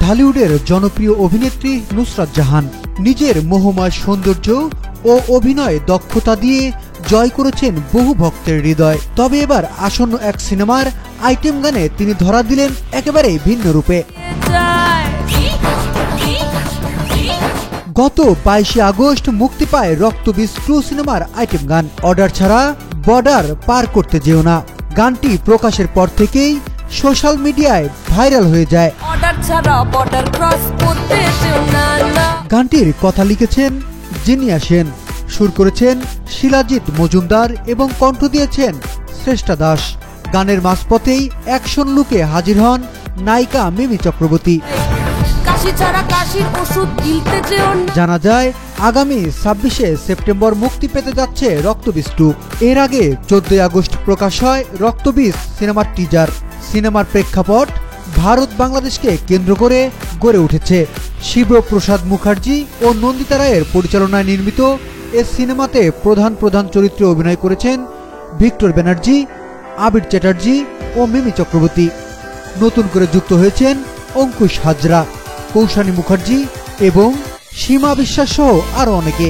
ঢালিউডের জনপ্রিয় অভিনেত্রী নুসরাত জাহান নিজের মোহময় সৌন্দর্য ও অভিনয় দক্ষতা দিয়ে জয় করেছেন বহু ভক্তের হৃদয়। তবে এবার আসন্ন এক সিনেমার আইটেম গানে তিনি ধরা দিলেন একেবারে ভিন্ন রূপে। গত 22 আগস্ট মুক্তি পায় রক্তবীজ 2 সিনেমার আইটেম গান অর্ডার ছাড়া বর্ডার পার করতে যেও না। গানটি প্রকাশের পর থেকেই সোশ্যাল মিডিয়ায় ভাইরাল হয়ে যায়। গানটির কথা লিখেছেন জিনিয়া সেন, সুর করেছেন শিলাজিৎ মজুমদার এবং কণ্ঠ দিয়েছেন শ্রেষ্ঠা দাস। গানের মাঝপথেই অ্যাকশন লুকে হাজির হন নায়িকা মিমি চক্রবর্তী। জানা যায় আগামী 26 সেপ্টেম্বর মুক্তি পেতে যাচ্ছে রক্তবীজ 2। এর আগে 14 আগস্ট প্রকাশ হয় রক্তবীজ সিনেমার টিজার। সিনেমার প্রেক্ষাপট ভারত বাংলাদেশকে কেন্দ্র করে গড়ে উঠেছে। শিবপ্রসাদ মুখার্জি ও নন্দিতা রায়ের পরিচালনায় নির্মিত এ সিনেমাতে প্রধান চরিত্রে অভিনয় করেছেন ভিক্টর ব্যানার্জি, আবির চ্যাটার্জি ও মিমি চক্রবর্তী। নতুন করে যুক্ত হয়েছেন অঙ্কুশ হাজরা, কৌশানী মুখার্জি এবং সীমা বিশ্বাস সহ আরো অনেকে।